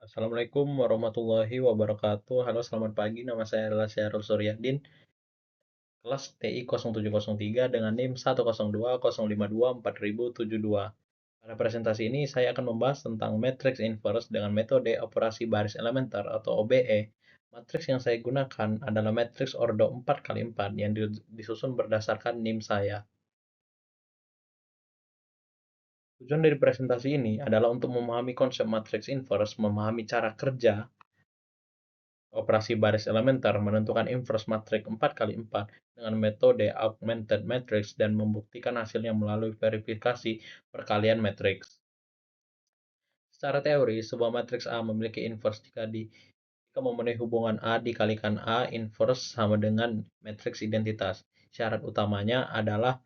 Assalamualaikum warahmatullahi wabarakatuh. Halo, selamat pagi. Nama saya adalah Syahrul Suryadin, kelas TI 0703 dengan NIM 102052472. Pada presentasi ini, saya akan membahas tentang matrix inverse dengan metode operasi baris elementer atau OBE. Matriks yang saya gunakan adalah matriks ordo 4 kali 4 yang disusun berdasarkan NIM saya. Tujuan dari presentasi ini adalah untuk memahami konsep matriks inverse, memahami cara kerja operasi baris elementer menentukan inverse matriks 4 kali 4 dengan metode augmented matrix dan membuktikan hasilnya melalui verifikasi perkalian matriks. Secara teori, sebuah matriks A memiliki inverse jika memenuhi hubungan A dikalikan A inverse sama dengan matriks identitas. Syarat utamanya adalah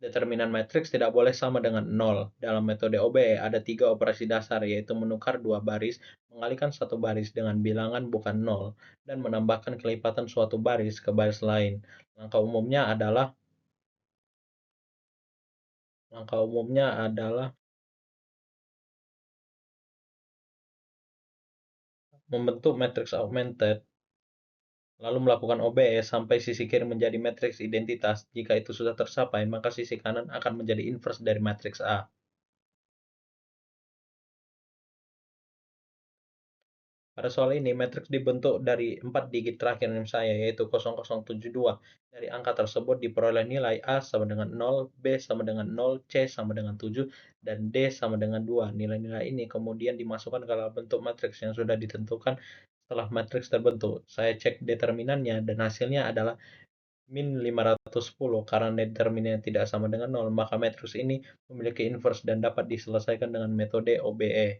determinan matriks tidak boleh sama dengan 0. Dalam metode OBE ada 3 operasi dasar, yaitu menukar dua baris, mengalihkan satu baris dengan bilangan bukan 0, dan menambahkan kelipatan suatu baris ke baris lain. Langkah umumnya adalah membentuk matriks augmented, lalu melakukan OBE sampai sisi kiri menjadi matriks identitas. Jika itu sudah tercapai, maka sisi kanan akan menjadi inverse dari matriks A. Pada soal ini, matriks dibentuk dari 4 digit terakhir NIM saya, yaitu 0072. Dari angka tersebut diperoleh nilai A sama dengan 0, B sama dengan 0, C sama dengan 7, dan D sama dengan 2. Nilai-nilai ini kemudian dimasukkan ke dalam bentuk matriks yang sudah ditentukan setelah matriks terbentuk. Saya cek determinannya dan hasilnya adalah min 510. Karena determinannya tidak sama dengan 0, maka matriks ini memiliki inverse dan dapat diselesaikan dengan metode OBE.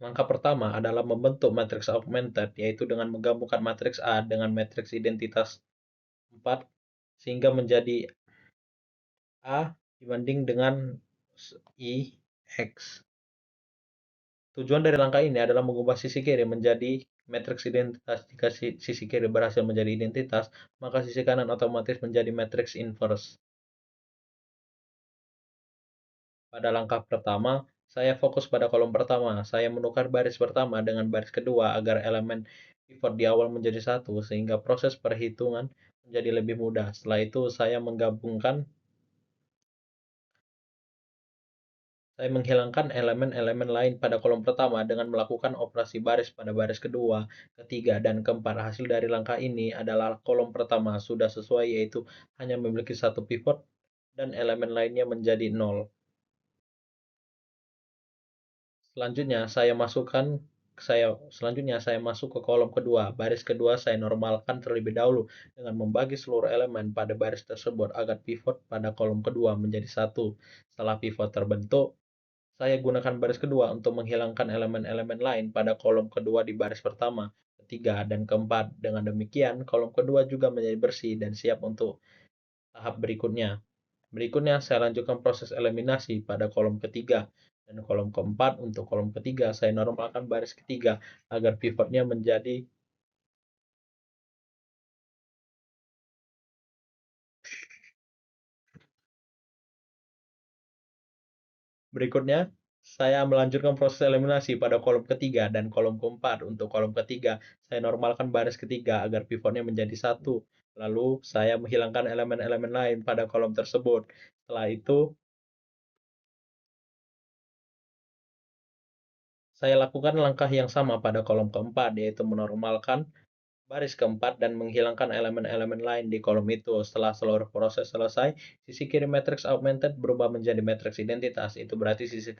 Langkah pertama adalah membentuk matriks augmented, yaitu dengan menggabungkan matriks A dengan matriks identitas 4, sehingga menjadi A dibanding dengan I X. Tujuan dari langkah ini adalah mengubah sisi kiri menjadi matriks identitas. Jika sisi kiri berhasil menjadi identitas, maka sisi kanan otomatis menjadi matriks inverse. Pada langkah pertama, saya fokus pada kolom pertama. Saya menukar baris pertama dengan baris kedua agar elemen pivot di awal menjadi satu, sehingga proses perhitungan menjadi lebih mudah. Setelah itu, saya menghilangkan elemen-elemen lain pada kolom pertama dengan melakukan operasi baris pada baris kedua, ketiga, dan keempat. Hasil dari langkah ini adalah kolom pertama sudah sesuai, yaitu hanya memiliki satu pivot dan elemen lainnya menjadi 0. Selanjutnya saya masuk ke kolom kedua. Baris kedua saya normalkan terlebih dahulu dengan membagi seluruh elemen pada baris tersebut agar pivot pada kolom kedua menjadi satu. Setelah pivot terbentuk, saya gunakan baris kedua untuk menghilangkan elemen-elemen lain pada kolom kedua di baris pertama, ketiga, dan keempat. Dengan demikian, kolom kedua juga menjadi bersih dan siap untuk tahap berikutnya. Berikutnya, saya lanjutkan proses eliminasi pada kolom ketiga dan kolom keempat. Untuk kolom ketiga, saya normalkan baris ketiga agar pivotnya menjadi berikutnya. Saya melanjutkan proses eliminasi pada kolom ketiga dan kolom keempat. Untuk kolom ketiga, saya normalkan baris ketiga agar pivotnya menjadi satu. Lalu, saya menghilangkan elemen-elemen lain pada kolom tersebut. Setelah itu, saya lakukan langkah yang sama pada kolom keempat, yaitu menormalkan baris keempat dan menghilangkan elemen-elemen lain di kolom itu. Setelah seluruh proses selesai, sisi kiri matriks augmented berubah menjadi matriks identitas. Itu berarti sisi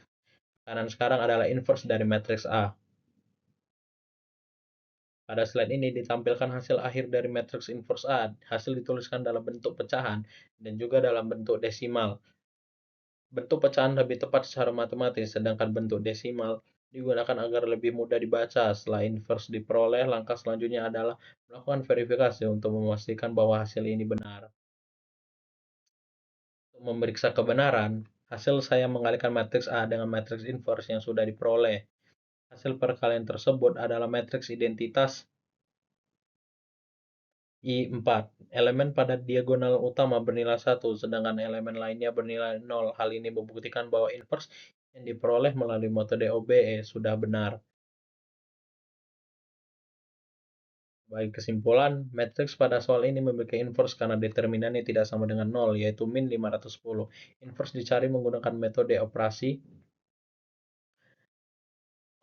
kanan sekarang adalah inverse dari matriks A. Pada slide ini ditampilkan hasil akhir dari matriks inverse A. Hasil dituliskan dalam bentuk pecahan dan juga dalam bentuk desimal. Bentuk pecahan lebih tepat secara matematis, sedangkan bentuk desimal digunakan agar lebih mudah dibaca. Setelah inverse diperoleh, langkah selanjutnya adalah melakukan verifikasi untuk memastikan bahwa hasil ini benar. Untuk memeriksa kebenaran, hasil saya mengalihkan matriks A dengan matriks inverse yang sudah diperoleh. Hasil perkalian tersebut adalah matriks identitas I4. Elemen pada diagonal utama bernilai 1, sedangkan elemen lainnya bernilai 0. Hal ini membuktikan bahwa inverse yang diperoleh melalui metode OBE sudah benar. Baik kesimpulan, matriks pada soal ini memiliki inverse karena determinannya tidak sama dengan 0, yaitu min 510. Inverse dicari menggunakan metode operasi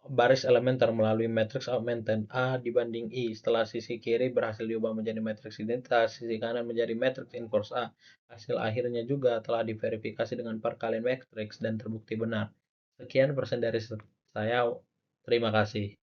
baris elementer melalui matriks augmented A dibanding I. Setelah sisi kiri berhasil diubah menjadi matriks identitas, sisi kanan menjadi matriks inverse A. Hasil akhirnya juga telah diverifikasi dengan perkalian matriks dan terbukti benar. Sekian persen dari saya. Terima kasih.